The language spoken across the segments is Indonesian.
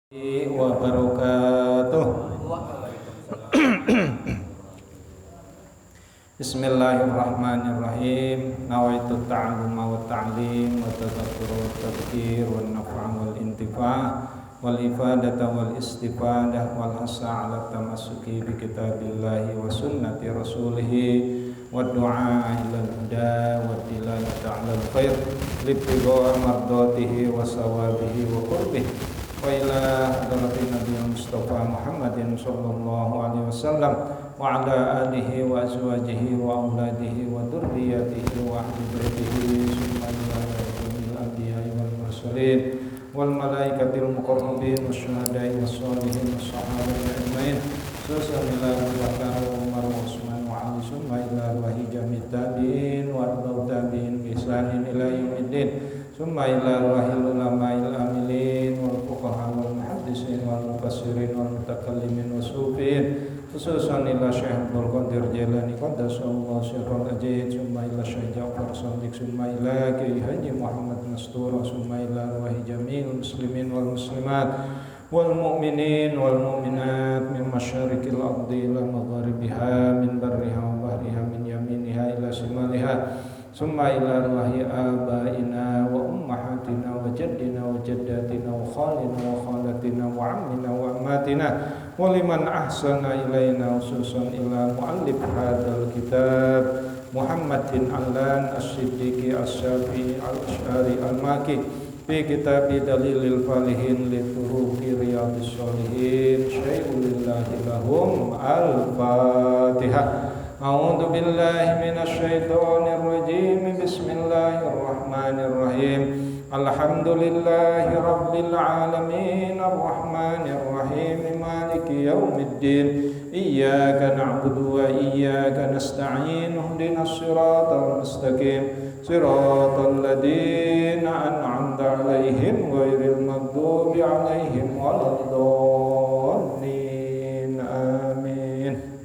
wabarakatuh. Bismillahirrahmanirrahim. Nawaitu ta'alluma wa ta'lim wa tadhakkura wa tadhkir wa naf'a wal intifa' wal ifadata wal istifadah wal hasa 'ala tamassuki bi kitabillahi wa sunnati rasulih wa du'a ila al-huda wa dilalata 'ala al-khair libtigha mardatihi wa sawabihi wa qurbihi wa ila hadratin nabiyil mustafa Muhammadin sallallahu alaihi wasallam wa ala alihi wa azwajihi wa auladihi wa dzurriyyatihi wa ahli baitihi summa ila jami'il anbiya'i wal mursalin wal malaikatil muqarrabin wasyuhada'i wassalihin wassahabati ajmain ila Abu Bakar wa Umar wa Utsman wa Ali summa ila ruhi jami'it tabi'in wa tabi'in bi ihsanin ila yaumiddin summa ila ruhil ulama'il amilin wal fuqaha wal muhaddisin wal mufassirin wal mutakallimin wa sufiin khususan ila Syekh Abdul Qadir Jailani qaddasallahu sirral ajid summa ila Syekh Ja'far Shadiq summa ila Kiai Haji Muhammad Mastur summa ila ruhi jami'il muslimin wal muslimat wal mu'minin wal mu'minat min masyariqil ardi ila magharibiha min barriha wa bahriha min yaminiha ila shimaliha summa ila ruhi abaina wa ummahatina wa jaddina wa jaddatina wa khalina wa khalatina wa ammina wa ammatina wa liman ahsana ilaina khususan ila muallif hadzal kitab Muhammadin Ahlan As-Siddiqi As-Syafi'i Al-Asy'ari Al-Maki fi kitabi Dalilil Falihin li turuqi Riyadhis Shalihin syai'ulillahi lahum Al-Fatihah. A'udzu billahi minasy syaithanir rajim. Bismillahirrahmanirrahim. Alhamdulillahi rabbil alamin arrahmanir rahim maliki yaumiddin. Iyyaka na'budu wa iyyaka nasta'in. Ihdinas siratal mustaqim. Siratal ladzina an'amta 'alaihim ghairil maghdubi 'alaihim waladdallin. Amin.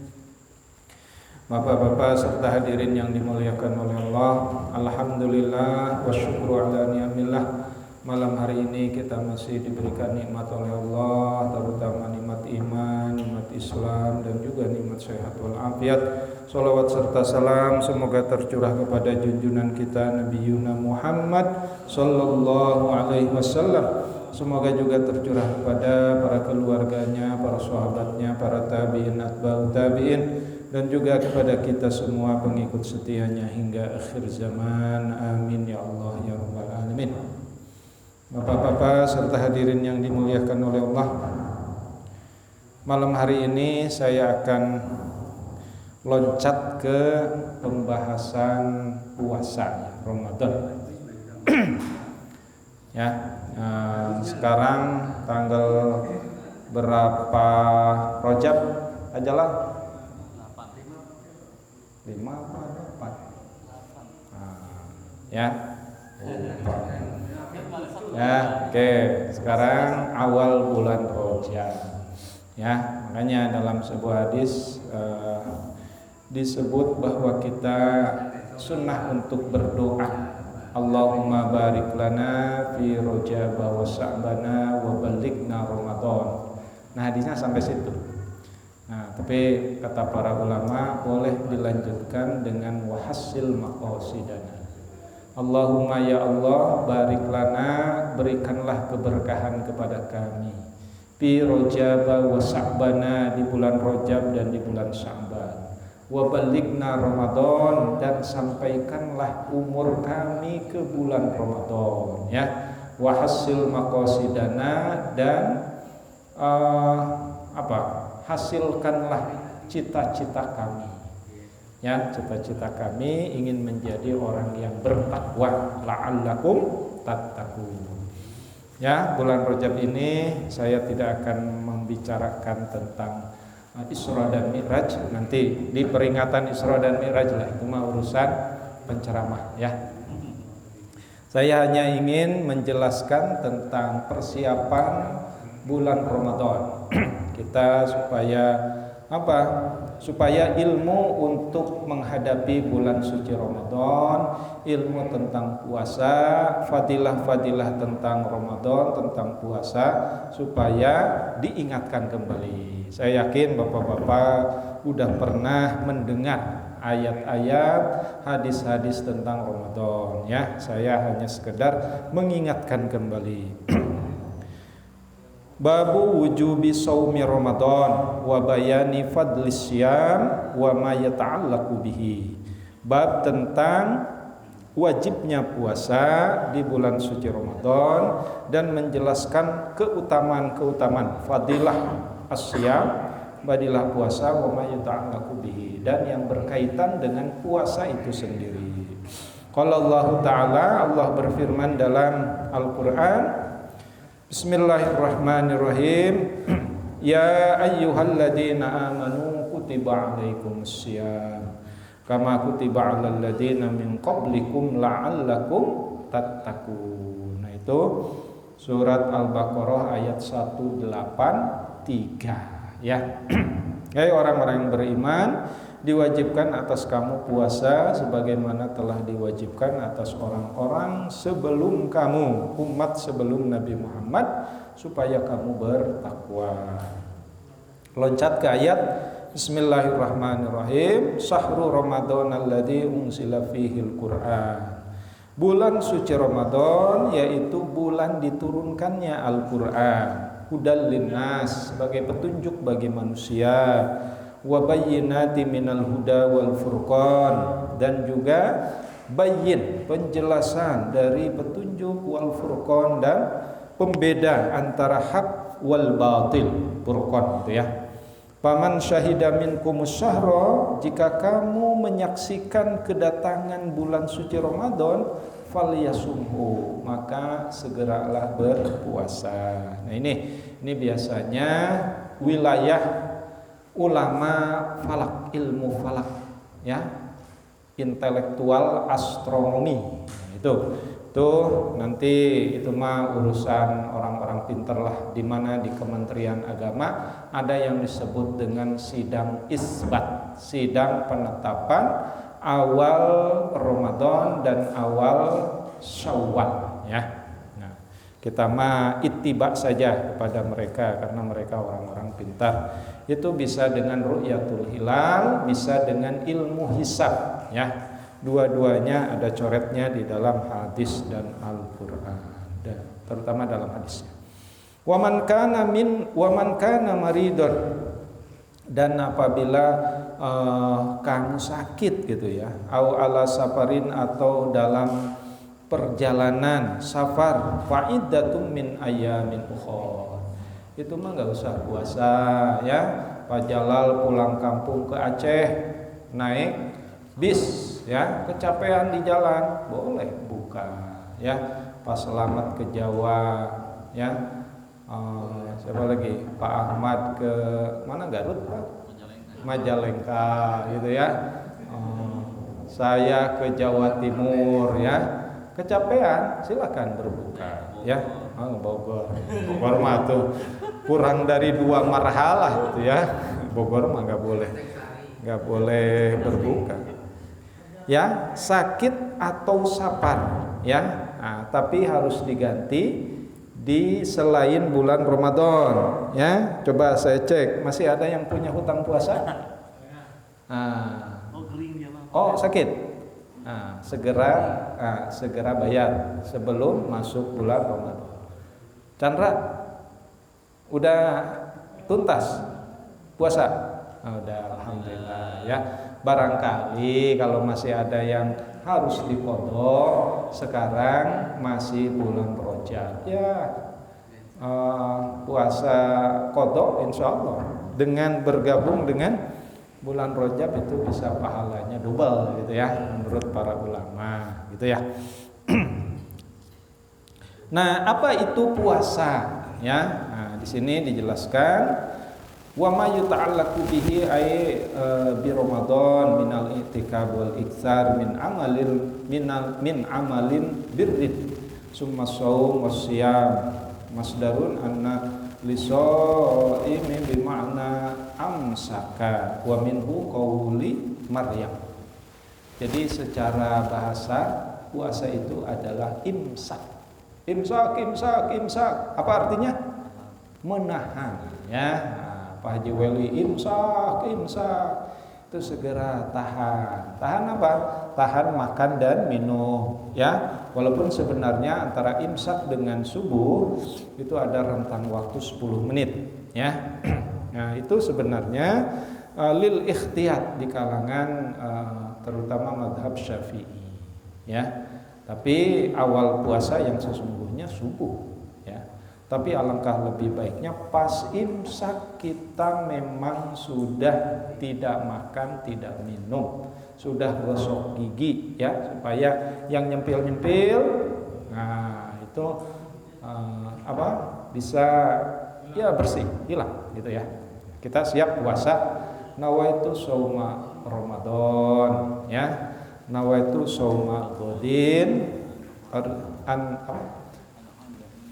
Bapak-bapak serta hadirin yang dimuliakan oleh Allah, alhamdulillah wa syukru ala ni'amillah. Malam hari ini kita masih diberikan nikmat oleh Allah, terutama nikmat iman, nikmat Islam, dan juga nikmat sehat wal afiat. Salawat serta salam semoga tercurah kepada junjungan kita Nabi Yuna Muhammad sallallahu alaihi wasallam. Semoga juga tercurah kepada para keluarganya, para sahabatnya, para tabi'in, atba'ut tabi'in, dan juga kepada kita semua pengikut setianya hingga akhir zaman. Amin ya Allah ya rabbal alamin. Bapak-bapak serta hadirin yang dimuliakan oleh Allah, malam hari ini saya akan loncat ke pembahasan puasa Ramadan. Ya, sekarang tanggal berapa Rajab ajalah? 5 apa 4? Ya. Ya, oke. Sekarang awal bulan Rajab. Ya, makanya dalam sebuah hadis disebut bahwa kita sunnah untuk berdoa. Allahumma barik lana fi Rajab wa Sya'bana wa balighna Ramadan. Nah, hadisnya sampai situ. Nah, tapi kata para ulama boleh dilanjutkan dengan wahassil maqasidana. Allahumma ya Allah barik lana, berikanlah keberkahan kepada kami fi Rajab wa Sya'bana, di bulan Rajab dan di bulan Sya'ban, wa balighna Ramadan, dan sampaikanlah umur kami ke bulan Ramadan, ya. Wahassil maqasidana, dan hasilkanlah cita-cita kami, ya. Cita-cita kami ingin menjadi orang yang bertakwa, la'allakum tattaqun. Ya, bulan Rajab ini saya tidak akan membicarakan tentang Isra dan Mi'raj. Nanti di peringatan Isra dan Mi'raj lah, itu mah urusan penceramah, ya. Saya hanya ingin menjelaskan tentang persiapan bulan Ramadan kita supaya Apa? Supaya ilmu untuk menghadapi bulan suci Ramadan, ilmu tentang puasa, fadilah-fadilah tentang Ramadan, tentang puasa, supaya diingatkan kembali. Saya yakin bapak-bapak udah pernah mendengar ayat-ayat, hadis-hadis tentang Ramadan, ya. Saya hanya sekedar mengingatkan kembali. Babu wujubi shaumi Ramadan wa bayani fadlis syiyam wa ma yata'allaqu bihi. Bab tentang wajibnya puasa di bulan suci Ramadan dan menjelaskan keutamaan-keutamaan fadilah asyam, fadilah puasa, wa ma yata'allaqu bihi, dan yang berkaitan dengan puasa itu sendiri. Qala Allah Ta'ala, Allah berfirman dalam Al-Qur'an, Bismillahirrahmanirrahim. Ya ayyuhalladzina amanu kutiba alaikumussyiyam kama kutiba alal ladzina min qablikum la'allakum tattaqun. Nah, itu surat Al-Baqarah ayat 183, ya. Hai orang-orang yang beriman, diwajibkan atas kamu puasa sebagaimana telah diwajibkan atas orang-orang sebelum kamu, umat sebelum Nabi Muhammad, supaya kamu bertakwa. Loncat ke ayat Bismillahirrahmanirrahim. Syahrul Ramadan alladzi unzila fihil Qur'an. Bulan suci Ramadan yaitu bulan diturunkannya Al-Qur'an. Hudal linnas, sebagai petunjuk bagi manusia. Wa bayyinati minal huda wal furqan, dan juga bayyin, penjelasan dari petunjuk, wal furqan, dan pembeda antara hak wal batil, furqan itu ya. Paman syahida minkumus syahra, jika kamu menyaksikan kedatangan bulan suci Ramadan, falyasumhu, maka segeralah berpuasa. Nah, ini biasanya wilayah ulama falak, ilmu falak, ya, intelektual astronomi. Itu nanti itu mah urusan orang-orang pinter lah, di mana di Kementerian Agama ada yang disebut dengan sidang isbat, sidang penetapan awal Ramadan dan awal Syawal, ya. Kita mah ittiba saja kepada mereka karena mereka orang-orang pintar. Itu bisa dengan ru'yatul hilal, bisa dengan ilmu hisab, ya. Dua-duanya ada coretnya di dalam hadis dan Al-Qur'an, terutama dalam hadisnya. Wa man kana maridun, dan apabila kamu sakit gitu ya, au ala safarin, atau dalam perjalanan safar, fa'iddatum min ayamin ukhra, itu mah nggak usah puasa, ya. Pak Jalal pulang kampung ke Aceh naik bis, ya, kecapean di jalan, boleh buka, ya. Pas selamat ke Jawa, ya, siapa lagi, Pak Ahmad ke mana, Garut Pak, Majalengka gitu ya. Saya ke Jawa Timur, ya, kecapean, silakan berbuka, ya. Bogor mah tuh kurang dari 2 marhalah gitu ya. Bogor mah nggak boleh berbuka, ya. Sakit atau safar, ya. Nah, tapi harus diganti di selain bulan Ramadan, ya. Coba saya cek, masih ada yang punya hutang puasa? Oh, sakit. Nah, segera bayar sebelum masuk bulan Ramadan. Chandra, udah tuntas puasa? Udah, alhamdulillah, ya. Barangkali kalau masih ada yang harus diqadha, sekarang masih bulan Rajab, ya. Puasa qadha insyaallah dengan bergabung dengan bulan Rajab itu bisa pahalanya double gitu ya, menurut para ulama gitu ya. Nah, apa itu puasa, ya? Nah, di sini dijelaskan wa ma yuta'allaqu bihi ay bi Ramadan minal i'tikaf wal iktsar min amalin birrid summa shaum wasyam masdarun anna lisaimi bi ma'na amsaka wa minhu qauli Maryam. Jadi secara bahasa puasa itu adalah imsak. Imsak, imsak, imsak. Apa artinya? Menahan, ya. Nah, Pak Haji Weli imsak, imsak. Itu segera tahan. Tahan apa? Tahan makan dan minum, ya. Walaupun sebenarnya antara imsak dengan subuh itu ada rentang waktu 10 menit, ya. Nah, itu sebenarnya lil ikhtiyat di kalangan terutama mazhab Syafi'i, ya. Tapi awal puasa yang sesungguhnya subuh, ya. Tapi alangkah lebih baiknya pas imsak kita memang sudah tidak makan, tidak minum, sudah gosok gigi, ya, supaya yang nyempil-nyempil, nah itu bisa ya bersih, hilang, gitu ya. Kita siap puasa. Nawaitu shauma Ramadan, ya. Nawaitu shauma Ghadin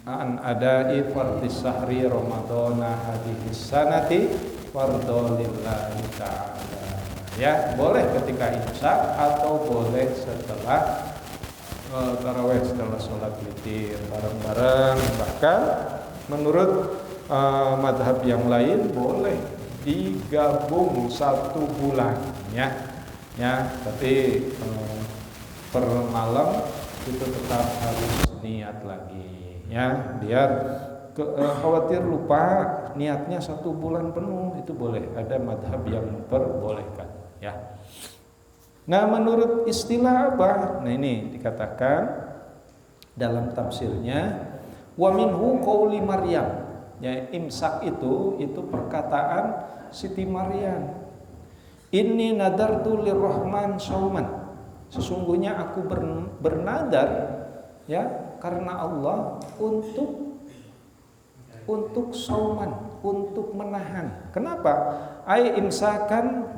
an adai fardis sahri Ramadana hadhihi sanati fardolillahi ta'ala. Ya, boleh ketika imsak atau boleh setelah tarawih, setelah sholat witir bareng-bareng. Bahkan menurut madhab yang lain boleh digabung 1 bulan, ya. Tapi per malam itu tetap harus niat lagi, ya, biar khawatir lupa niatnya 1 bulan penuh. Itu boleh, ada madhab yang memperbolehkan, ya. Nah, menurut istilah apa? Nah, ini dikatakan dalam tafsirnya wa minhu qauli Maryam. Ya, imsak itu perkataan Siti Maryam. Inni nadartu lirrahman sauman. Sesungguhnya aku bernadar, ya, karena Allah untuk sauman, untuk menahan. Kenapa? Ai imsakan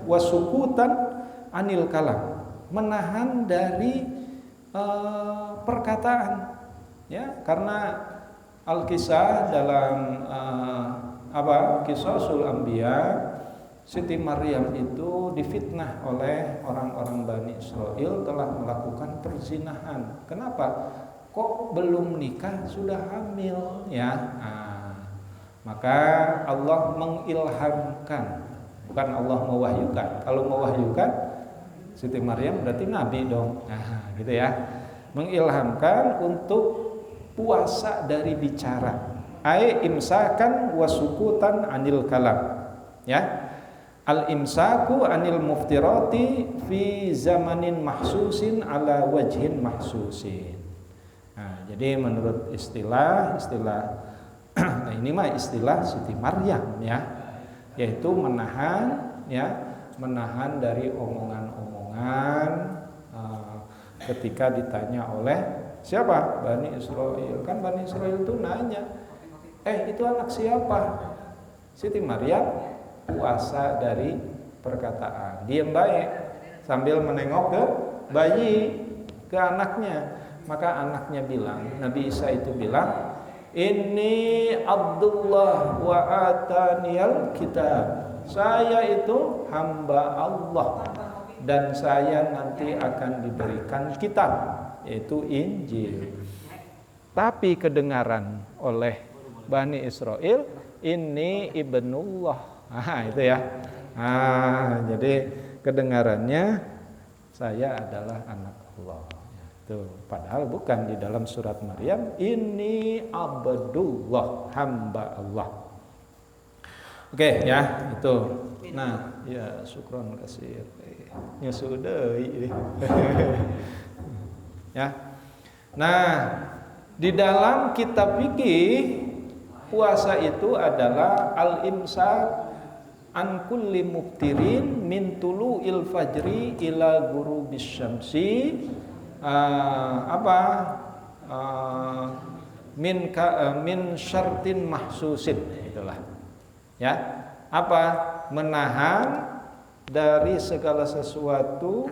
wasukutan anil kalam. Menahan dari perkataan. Ya, karena Al-Kisah dalam Qisasul Anbiya, Siti Maryam itu difitnah oleh orang-orang Bani Israel telah melakukan perzinahan. Kenapa? Kok belum nikah sudah hamil, ya? Maka Allah mengilhamkan, bukan Allah mewahyukan. Kalau mewahyukan Siti Maryam berarti nabi dong. Nah, gitu ya. Mengilhamkan untuk puasa dari bicara, ai imsakan wasukutan anil kalam, ya. Al imsaku anil muftirati fi zamanin mahsusin ala wajhin mahsusin. Nah, jadi menurut istilah nah ini mah istilah Siti Maryam, ya, yaitu menahan, ya, menahan dari omongan-omongan ketika ditanya oleh siapa? Bani Israel. Kan Bani Israel itu nanya, itu anak siapa? Siti Maryam puasa dari perkataan. Diam baik sambil menengok ke bayi, ke anaknya. Maka anaknya bilang, Nabi Isa itu bilang, "Inni Abdullah wa ataniyal kitab." Saya itu hamba Allah dan saya nanti akan diberikan kitab, yaitu Injil. Tapi kedengaran oleh Bani Israel, ini ibnullah. Itu ya. Jadi kedengarannya saya adalah anak Allah. Itu padahal bukan di dalam surat Maryam, ini Abdullah, hamba Allah. Oke, ya, itu. Nah, ya, syukron kasih. Ya sudah. Ya. Nah, di dalam kitab fikih puasa itu adalah al-imsak an kulli muftirin min tulu'il fajri ila ghurubis syamsi min syartin mahsusin, itulah. Ya. Menahan dari segala sesuatu,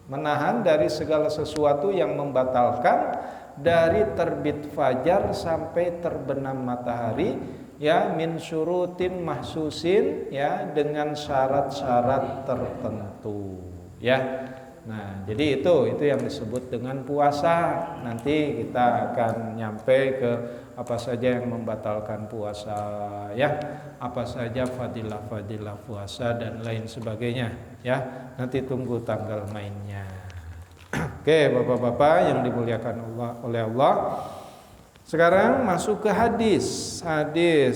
menahan dari segala sesuatu yang membatalkan dari terbit fajar sampai terbenam matahari, ya, min syurutin mahsusin, ya, dengan syarat-syarat tertentu, ya. Nah, jadi itu yang disebut dengan puasa. Nanti kita akan nyampe ke apa saja yang membatalkan puasa, ya, apa saja fadilah-fadilah puasa dan lain sebagainya, ya. Nanti tunggu tanggal mainnya. Oke, Bapak-bapak yang dimuliakan oleh Allah. Sekarang masuk ke hadis.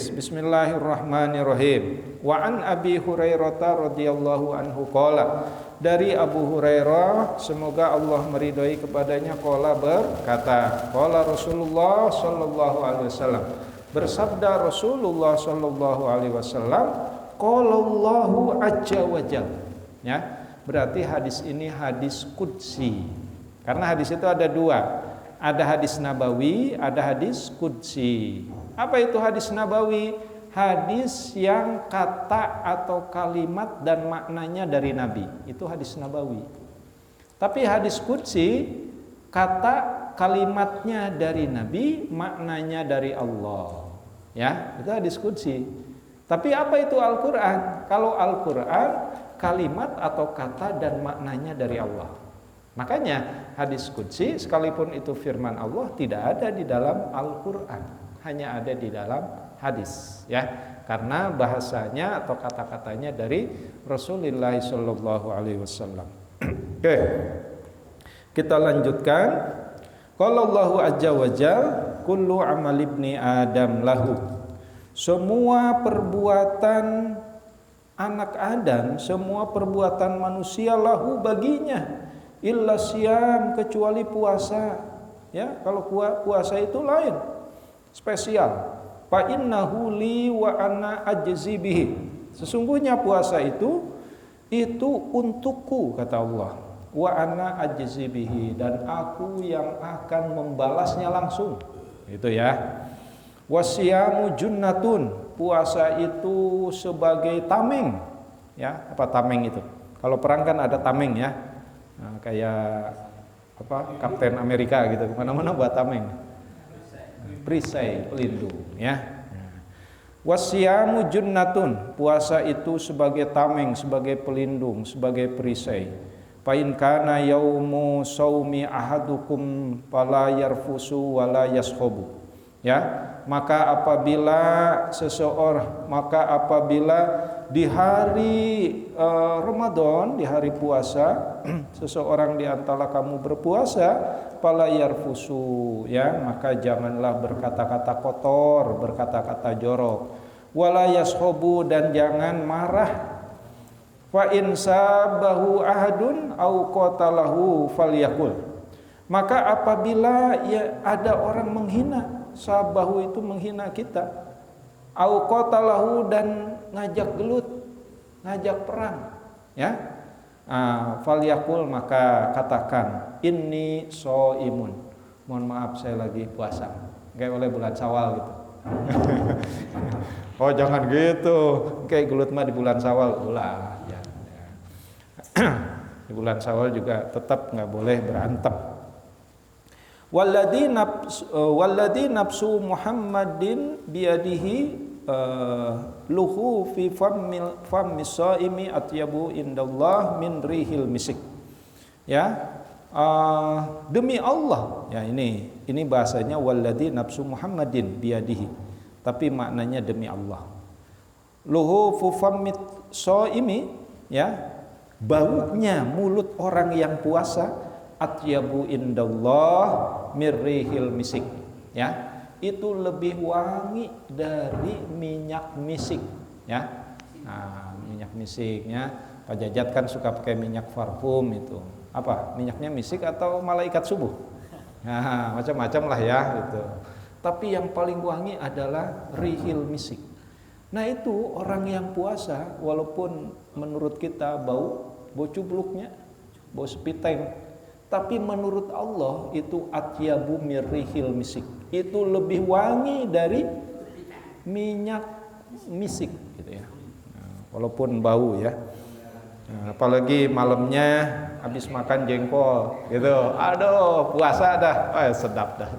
Bismillahirrahmanirrahim. Wa an Abi Hurairah radhiyallahu anhu qala. Dari Abu Hurairah, semoga Allah meridhai kepadanya, qala berkata, qala Rasulullah sallallahu alaihi wasallam. Bersabda Rasulullah sallallahu alaihi wasallam, qala Allahu azza wa jalla. Ya, berarti hadis ini hadis qudsi. Karena hadis itu ada dua. Ada hadis nabawi, ada hadis qudsi. Apa itu hadis nabawi? Hadis yang kata atau kalimat dan maknanya dari Nabi. Itu hadis nabawi. Tapi hadis qudsi, kata kalimatnya dari Nabi, maknanya dari Allah. Ya, itu hadis qudsi. Tapi apa itu Al-Qur'an? Kalau Al-Qur'an, kalimat atau kata dan maknanya dari Allah. Makanya hadis qudsi sekalipun itu firman Allah tidak ada di dalam Al-Qur'an, hanya ada di dalam hadis, ya. Karena bahasanya atau kata-katanya dari Rasulullah sallallahu alaihi wasallam. Oke. Kita lanjutkan. Qala Allahu azza wa jalla, kullu amal ibni Adam lahu. Semua perbuatan anak Adam, semua perbuatan manusia lahu baginya. Illa siyam, kecuali puasa, ya. Kalau puasa itu lain, spesial. Fa innahu li wa ana ajzi bihi. Sesungguhnya puasa itu untukku, kata Allah. Wa ana ajzi bihi, dan aku yang akan membalasnya langsung. Itu ya. Wasiyamu junnatun, puasa itu sebagai tameng, ya. Apa tameng itu? Kalau perang kan ada tameng, ya. Nah, kayak apa, Kapten Amerika gitu, kemana-mana buat tameng, perisai, pelindung, ya. Wasiyamu junnatun, puasa itu sebagai tameng, sebagai pelindung, sebagai perisai. Fa in kana yaumu saumi ahadukum fala yarfusu wala yashobu, ya. Maka apabila di hari Ramadan, di hari puasa, seseorang di antara kamu berpuasa, fala yarfusu, ya, maka janganlah berkata-kata kotor, berkata-kata jorok, wala yashobu, dan jangan marah. Fa in sabahu ahadun au qatalahu falyakul, maka apabila ya ada orang menghina, sabahu itu menghina kita, au qatalahu, dan ngajak gelut, ngajak perang, ya, falyakul, maka katakan, inni shaimun, mohon maaf saya lagi puasa, kayak oleh bulan Syawal gitu. Oh jangan gitu, kayak gelut mah di bulan Syawal ulah, ya. Di bulan Syawal juga tetap nggak boleh berantem. Walladhi nafsu Muhammadin biyadihi luhu fi fammi shaimi atyabu indallah min rihil misik, ya. Demi Allah, ya, ini bahasanya walladhi nafsu Muhammadin biyadihi, tapi maknanya demi Allah. Luhu fi fammi shaimi, ya, baunya mulut orang yang puasa, atyabu indallah mirrihil misik, ya, itu lebih wangi dari minyak misik, ya. Nah, minyak misiknya Pak Jajat kan suka pakai minyak parfum itu. Apa? Minyaknya misik atau malaikat subuh? Nah, macam-macam lah ya itu. Tapi yang paling wangi adalah rihil misik. Nah, itu orang yang puasa, walaupun menurut kita bau cubluknya, bau sepiteng, tapi menurut Allah itu atyabu mirrihil misik, itu lebih wangi dari minyak misik, gitu ya. Nah, walaupun bau, ya. Nah, apalagi malamnya habis makan jengkol gitu, aduh puasa dah, sedap dah.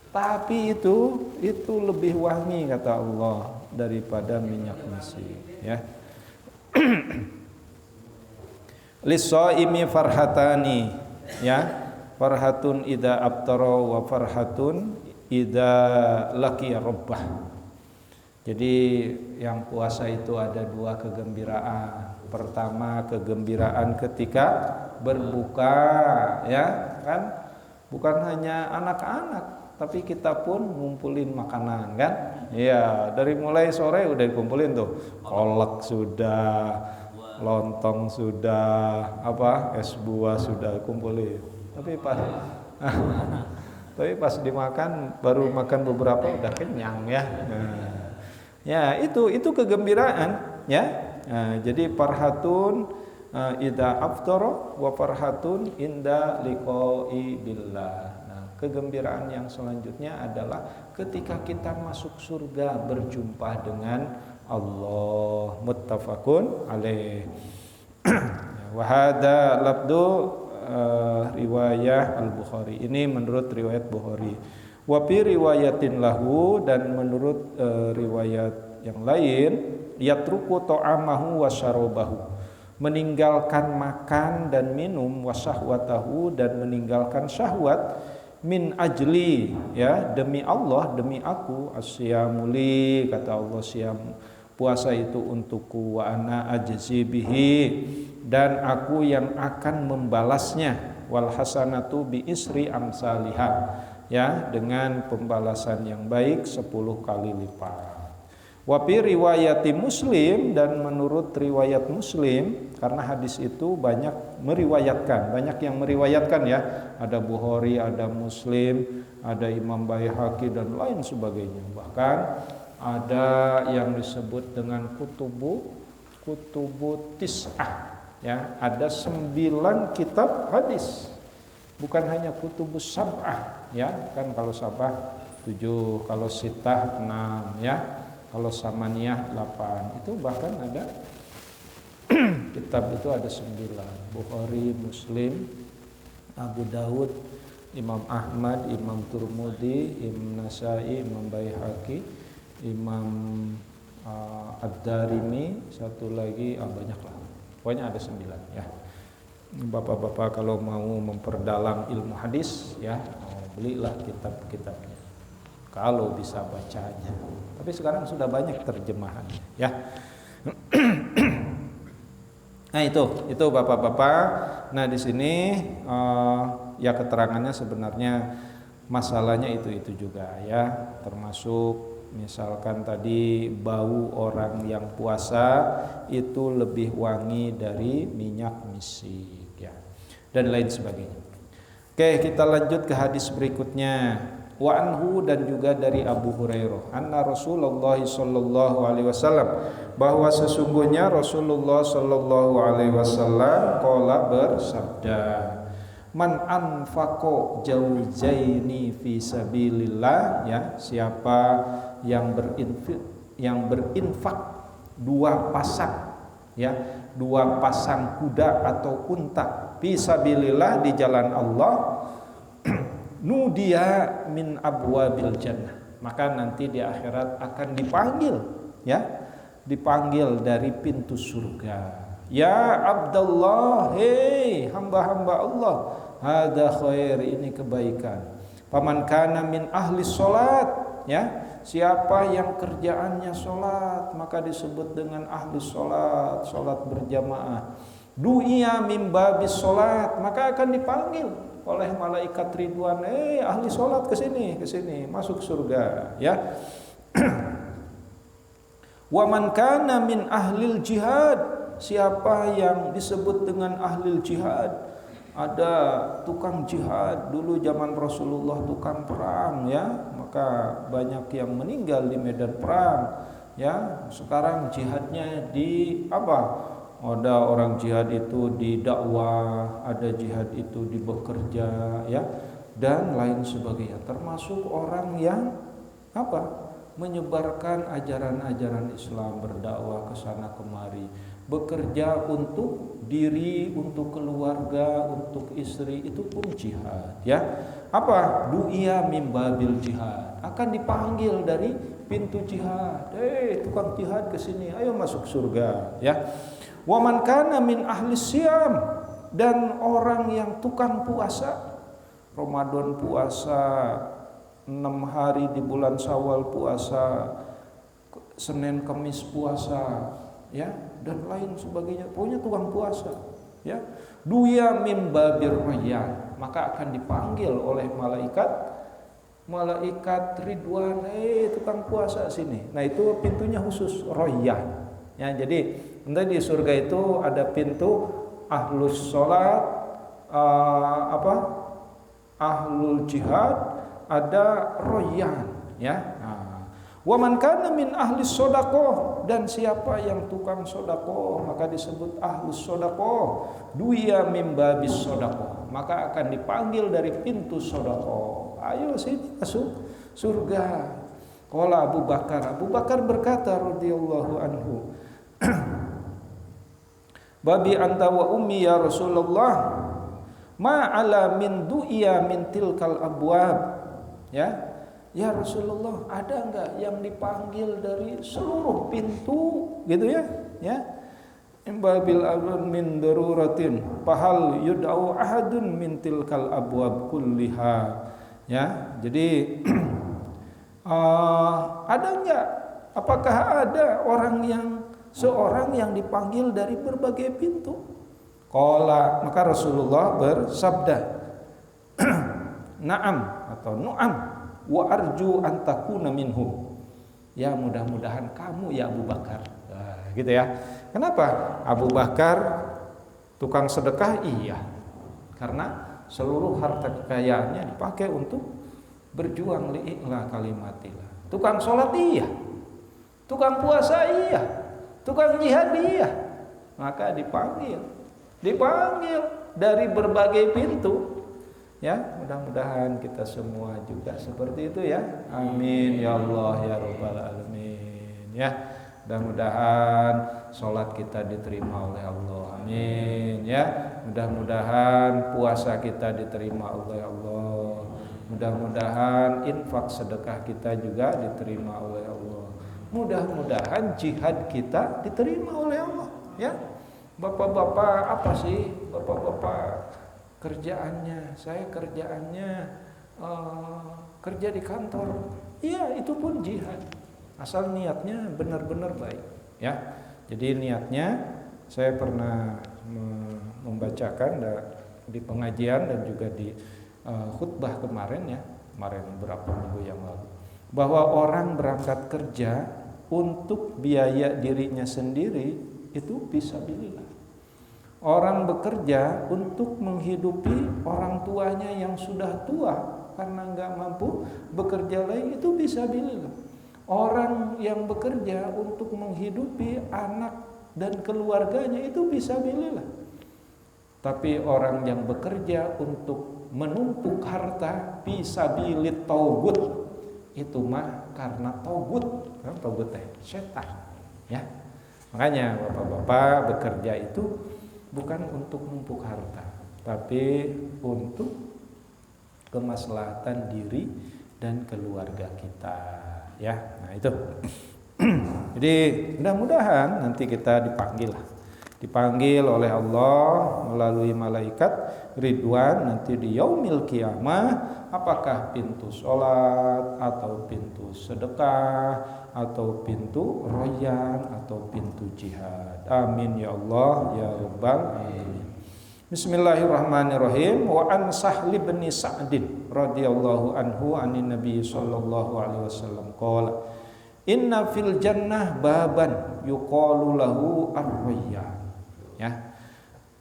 Tapi itu lebih wangi kata Allah daripada minyak misi, ya. Lis-shaimi farhatani, ya. Farhatun idza aftara wa farhatun idza laqiya rabbah. Jadi yang puasa itu ada dua kegembiraan. Pertama kegembiraan ketika berbuka, ya kan? Bukan hanya anak-anak, tapi kita pun ngumpulin makanan kan? Iya, dari mulai sore udah dikumpulin tuh. Kolak sudah, lontong sudah, es buah sudah kumpulin. Tapi pas dimakan baru makan beberapa udah kenyang ya. Ya itu kegembiraan ya. Jadi farhatun idza aftara wa farhatun inda liqa'i billah. Nah, kegembiraan yang selanjutnya adalah ketika kita masuk surga berjumpa dengan Allah. Muttafaqun alaih. Wa hadza lafdu riwayah Al-Bukhari. Ini menurut riwayat Bukhari. Wa fi riwayatin lahu, dan menurut riwayat yang lain, yatruku ta'amahu wa syarabahu, meninggalkan makan dan minum, wa syahwatahu, dan meninggalkan syahwat, min ajli, ya, demi Allah, demi aku, asyamuli, kata Allah, siam, puasa itu untukku, wa ana ajzi bihi, dan aku yang akan membalasnya, wal hasanatu bi isri amsalihah, ya, dengan pembalasan yang baik 10 kali lipat. Wa fi riwayati Muslim, dan menurut riwayat Muslim, karena hadis itu banyak yang meriwayatkan ya, ada Bukhari, ada Muslim, ada Imam Baihaqi dan lain sebagainya. Bahkan ada yang disebut dengan kutubu tis'ah, ya, ada 9 kitab hadis, bukan hanya kutubus sab'ah, ya, kan kalau sab'ah 7, kalau sitah 6, ya, kalau samaniyah 8, itu bahkan ada kitab itu ada 9, Bukhari, Muslim, Abu Dawud, Imam Ahmad, Imam Turmudi, Imam Nasai, Imam Baihaqi, Imam Ad-Darimi, satu lagi, banyak lah, pokoknya ada 9 ya. Bapak-bapak kalau mau memperdalam ilmu hadis, ya, belilah kitab-kitabnya kalau bisa bacanya. Tapi sekarang sudah banyak terjemahannya, ya. Nah itu bapak-bapak. Nah di sini ya keterangannya sebenarnya masalahnya itu juga ya, termasuk misalkan tadi bau orang yang puasa itu lebih wangi dari minyak misik, ya, dan lain sebagainya. Oke, kita lanjut ke hadis berikutnya. Wa anhu, dan juga dari Abu Hurairah, anna Rasulullah sallallahu alaihi wasallam, bahwa sesungguhnya Rasulullah sallallahu alaihi wasallam qala, bersabda, man anfaqo jauzaini fi sabilillah, ya, siapa yang berinfak 2 pasang, ya, 2 pasang kuda atau unta fi sabilillah, di jalan Allah, nudia min abwabil jannah, maka nanti di akhirat akan dipanggil, ya, dipanggil dari pintu surga. Ya Abdullah, hei hamba-hamba Allah, hada khair, ini kebaikan. Paman kana min ahli salat, ya, siapa yang kerjaannya salat, maka disebut dengan ahli salat, salat berjamaah. Du'iya min babis salat, maka akan dipanggil oleh malaikat ridwan, ahli salat, ke sini masuk surga, ya. Wa man kana min ahlil jihad, siapa yang disebut dengan ahlil jihad, ada tukang jihad dulu zaman Rasulullah, tukang perang, ya, maka banyak yang meninggal di medan perang, ya. Sekarang jihadnya di apa? Ada orang jihad itu di dakwah, ada jihad itu di bekerja, ya, dan lain sebagainya. Termasuk orang yang apa? Menyebarkan ajaran-ajaran Islam, berdakwah ke sana kemari. bekerja untuk diri, untuk keluarga, untuk istri, itu pun jihad, ya. Apa? Du'iya mim babil jihad, akan dipanggil dari pintu jihad. Tukang jihad ke sini, ayo masuk surga, ya. Wa man kana min ahli siyam, dan orang yang tukang puasa, Ramadan puasa, 6 hari di bulan Syawal puasa, Senin Kamis puasa, ya, dan lain sebagainya. Pokoknya tukang puasa, ya. Duya mim babir rayyan, maka akan dipanggil oleh malaikat Ridwan, tukang puasa sini. Nah, itu pintunya khusus rayyan. Ya, jadi nanti di surga itu ada pintu ahlus sholat, ahlul jihad, ada rayyan, ya. Wa man kana min ahli sodaqoh, dan siapa yang tukang sodaqoh maka disebut ahlus sodaqoh. Duya mim babis sodaqoh, maka akan dipanggil dari pintu sodaqoh. Ayo sini masuk surga. Qala Abu Bakar berkata radhiyallahu anhu, babi anta wa ummi ya Rasulullah, ma ala min du'iya min tilkal abwab, ya. Ya Rasulullah, ada enggak yang dipanggil dari seluruh pintu, gitu ya, ya. Imbabil abun min daruratin fahal yud'au ahadun min tilkal abwab kulliha, ya. Jadi ada enggak, apakah ada seorang yang dipanggil dari berbagai pintu? Qala, maka Rasulullah bersabda, na'am atau nu'am wa arju an takuna minhum, ya, mudah-mudahan kamu ya Abu Bakar. Nah, gitu ya. Kenapa? Abu Bakar tukang sedekah, iya, karena seluruh harta kekayaannya dipakai untuk berjuang li'ila kalimatillah. Tukang sholat, iya. Tukang puasa, iya. Tukang jihad, iya. Maka dipanggil dari berbagai pintu. Ya, mudah-mudahan kita semua juga seperti itu, ya. Amin ya Allah ya rabbal alamin, ya. Mudah-mudahan sholat kita diterima oleh Allah, amin, ya. Mudah-mudahan puasa kita diterima oleh Allah. Mudah-mudahan infak sedekah kita juga diterima oleh Allah. Mudah-mudahan jihad kita diterima oleh Allah, ya. Bapak-bapak, apa sih bapak-bapak kerjaannya? Saya kerjaannya kerja di kantor. Iya, itu pun jihad. Asal niatnya benar-benar baik, ya. Jadi niatnya, saya pernah membacakan di pengajian dan juga di khutbah kemarin, ya, kemarin berapa minggu yang lalu, bahwa orang berangkat kerja untuk biaya dirinya sendiri itu fisabilillah. Orang bekerja untuk menghidupi orang tuanya yang sudah tua karena nggak mampu bekerja lagi, itu fisabilillah. Orang yang bekerja untuk menghidupi anak dan keluarganya, itu fisabilillah. Tapi orang yang bekerja untuk menumpuk harta fisabilit taugut, itu mah karena taugut setan, ya. Makanya bapak-bapak bekerja itu bukan untuk numpuk harta, tapi untuk kemaslahatan diri dan keluarga kita, ya. Nah, itu. Jadi mudah-mudahan nanti kita dipanggil oleh Allah melalui malaikat Ridwan nanti di yaumil qiyamah, apakah pintu sholat atau pintu sedekah atau pintu rayyan atau pintu jihad. Amin ya Allah ya rabbal alamin. Bismillahirrahmanirrahim. Wa an Sahli bin Sa'din radhiyallahu anhu anin Nabi sallallahu alaihi wasallam qala inna fil jannah baban yuqalu lahu ar-rayyan, ya.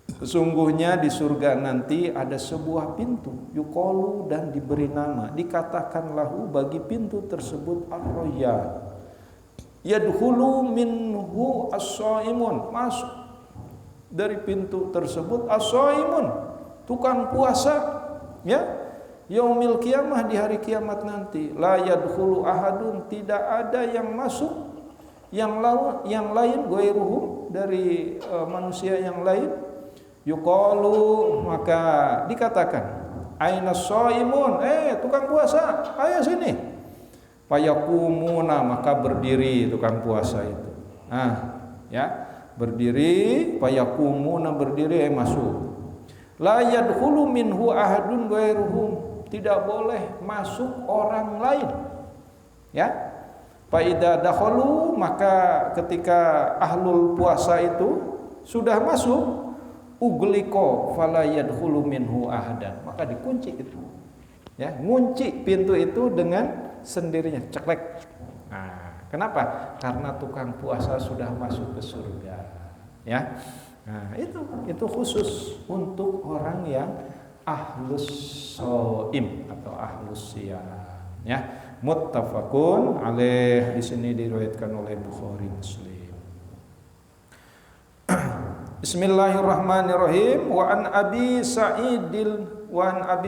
Sesungguhnya di surga nanti ada sebuah pintu, yuqalu, dan diberi nama, dikatakan lahu bagi pintu tersebut ar-rayyan. Yadkhulu minhu as-shaimun, masuk dari pintu tersebut as-shaimun, tukang puasa, ya. Yaumil qiyamah, di hari kiamat nanti, la yadkhulu ahadun, tidak ada yang masuk, yang lain ghairuhum dari manusia yang lain, yuqalu maka dikatakan, aina shaimun, tukang puasa, ayo sini. Fayakumuna maka berdiri tukang puasa itu. Berdiri, fayakumuna berdiri, masuk. La yadkhulu minhu ahadun ghairuhum, tidak boleh masuk orang lain. Ya. Fa idza dakhalu maka ketika ahlul puasa itu sudah masuk, ugliko fala yadkhulu minhu ahadan, maka dikunci itu. Ya, ngunci pintu itu dengan sendirinya, ceklek. Kenapa? Karena tukang puasa sudah masuk ke surga. Ya. Itu khusus untuk orang yang ahlus shaim atau ahlus siyam. Ya, muttafaqun alaih, di sini diriwayatkan oleh Bukhari Muslim. Bismillahirrahmanirrahim. Wa an Abi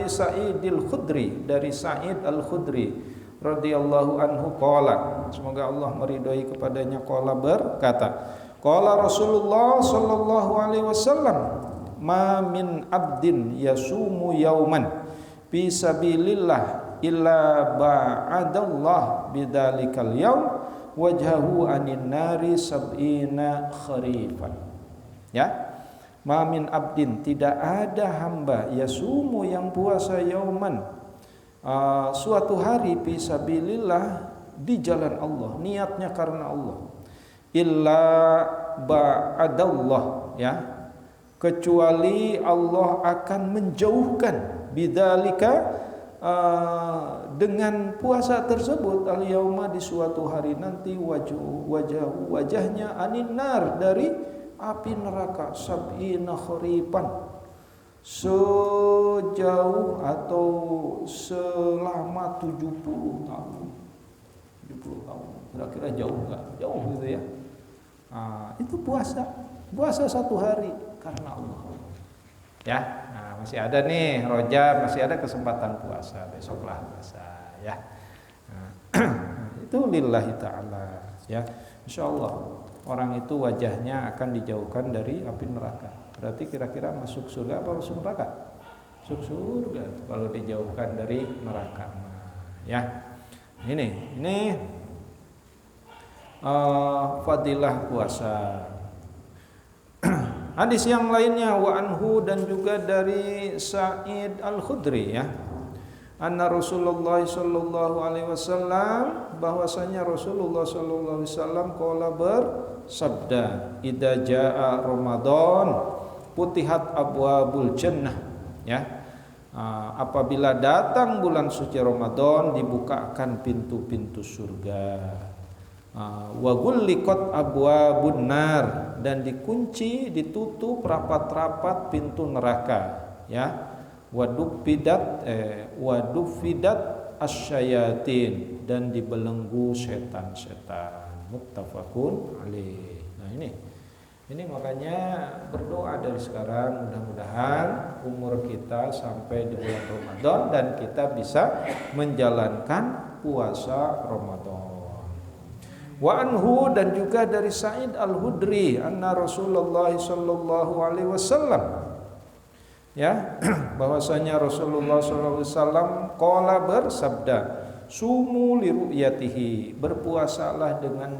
Sa'idil Khudri, dari Sa'id Al-Khudri radhiyallahu anhu qala, semoga Allah meridhai kepadanya, qala berkata, qala Rasulullah sallallahu alaihi wasallam, ma min abdin yasumu yauman fi sabilillah illa ba'adallah bidzalikal yaum wajhahu anin nari sab'ina kharifan. Ya, ma min abdin, tidak ada hamba, yasumu yang puasa yauman, suatu hari fisabilillah, di jalan Allah, niatnya karena Allah, illa ba'adallah, ya, kecuali Allah akan menjauhkan bidzalika, dengan puasa tersebut, al-yauma, di suatu hari nanti, wajahnya anin nar, dari api neraka, sab'ina kharifan, sejauh atau selama 70 tahun. 70 tahun. Kira-kira jauh enggak? Jauh gitu ya. Itu puasa satu hari karena Allah. Ya, masih ada nih Rojab, masih ada kesempatan puasa, besoklah puasa ya. Itu lillahi ta'ala ya. Insyaallah orang itu wajahnya akan dijauhkan dari api neraka. Berarti kira-kira masuk surga apa masuk neraka? Masuk surga kalau dijauhkan dari neraka. Ya. Ini fadilah puasa. Hadis yang lainnya, wa anhu, dan juga dari Sa'id Al-Khudri ya. Anna Rasulullah sallallahu alaihi wasallam, bahwasanya Rasulullah sallallahu alaihi wasallam qala bersabda, idza jaa Ramadan putihat abwabul jannah, ya. Apabila datang bulan suci Ramadan, dibukakan pintu-pintu surga. Wa ghulliqat abwabun nar, dan dikunci, ditutup rapat-rapat pintu neraka, ya. Wadufidat asyayatin, dan dibelenggu setan-setan. Muttafaqun alaih. Nah ini makanya berdoa dari sekarang, mudah-mudahan umur kita sampai di bulan Ramadan dan kita bisa menjalankan puasa Ramadan. Wa anhu, dan juga dari Sa'id Al-Khudri, anna Rasulullah sallallahu alaihi wasallam, ya, bahwasanya Rasulullah sallallahu alaihi wasallam qala bersabda, sumu li ru'yatihi, berpuasalah dengan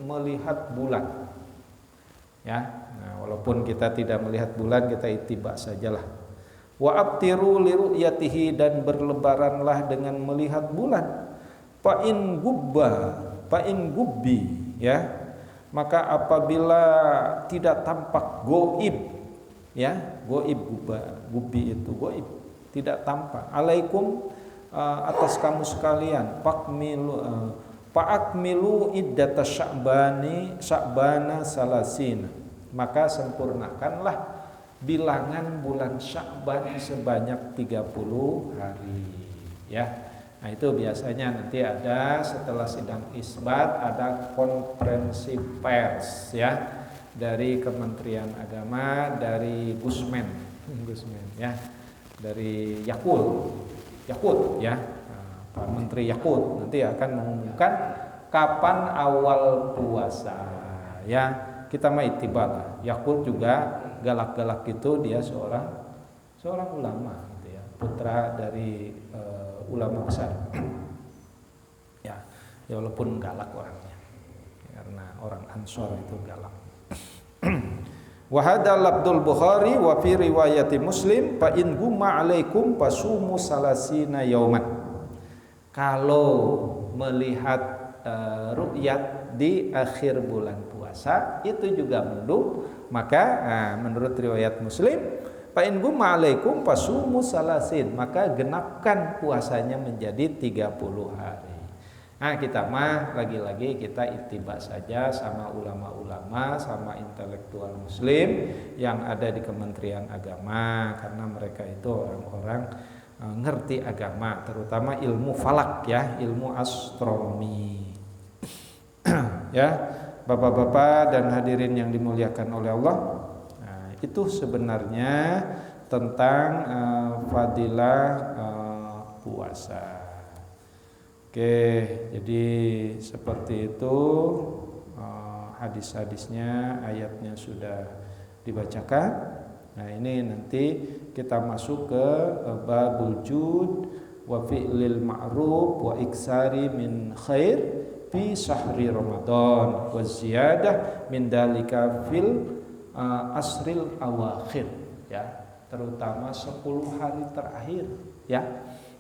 melihat bulan. Ya, walaupun kita tidak melihat bulan, kita ittiba sajalah. Wa abtiru li ru'yatihi, dan berlebaranlah dengan melihat bulan. Fa in gubbi, ya, maka apabila tidak tampak goib, ya, goib, gubbi itu goib, tidak tampak, alaikum, atas kamu sekalian, fa'akmilu iddata sya'bana salasin, maka sempurnakanlah bilangan bulan Sya'ban sebanyak 30 hari, ya. Nah, itu biasanya nanti ada setelah sidang isbat, ada konferensi pers, ya, dari Kementerian Agama, dari Gusmen, ya, dari Yakut, ya, Pak Menteri Yakut nanti akan mengumumkan kapan awal puasa. Ya, kita mah ittiba lah. Yakult juga galak-galak itu dia seorang ulama gitu ya, putra dari ulama besar. Ya walaupun galak orangnya, karena orang Ansor itu galak. Wa hadal labdul Bukhari wa fi riwayati Muslim fa in gumma alaikum fasumu salasina yauman. Kalau melihat ru'yat di akhir bulan puasa itu juga mendung, maka menurut riwayat Muslim fa in gumma alaikum fasumu salasin, maka genapkan puasanya menjadi 30 hari. Nah, kita mah lagi-lagi kita ittiba saja sama ulama-ulama, sama intelektual muslim yang ada di Kementerian Agama, karena mereka itu orang-orang ngerti agama, terutama ilmu falak ya, ilmu astronomi. Ya, Bapak-bapak dan hadirin yang dimuliakan oleh Allah. Nah, itu sebenarnya tentang fadilah puasa. Oke, jadi seperti itu hadis-hadisnya, ayatnya sudah dibacakan. Nah, ini nanti kita masuk ke babul jud wa fi'lil ma'ruf wa iksari min khair fi syahri Ramadan wa ziyadah min dalika fil asril awakhir ya, terutama 10 hari terakhir ya.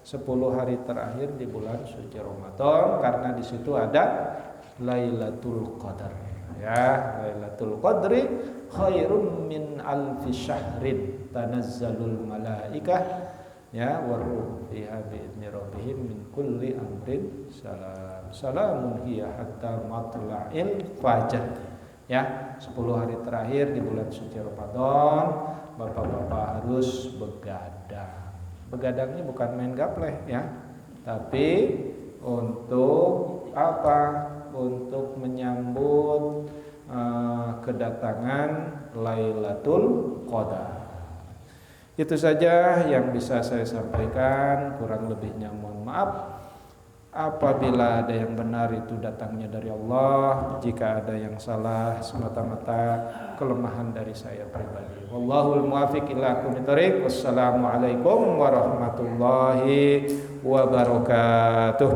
10 hari terakhir di bulan suci Ramadan, karena di situ ada Lailatul Qadar ya. Lailatul Qadri khairum min alfi syahrin tanazzalul malaikah ya waruh fiha bi'izni rabbihim min kulli amrin salam salamun hiya hatta matla'il fajr ya. 10 hari terakhir di bulan suci Ramadan, bapak-bapak harus begadang. Begadangnya bukan main gapleh ya, tapi untuk apa? Untuk menyambut kedatangan Lailatul Qadar. Itu saja yang bisa saya sampaikan, kurang lebihnya mohon maaf. Apabila ada yang benar itu datangnya dari Allah, jika ada yang salah semata-mata kelemahan dari saya pribadi. Wallahul muwaffiq ila aqwamit thoriq. Wassalamualaikum warahmatullahi wabarakatuh.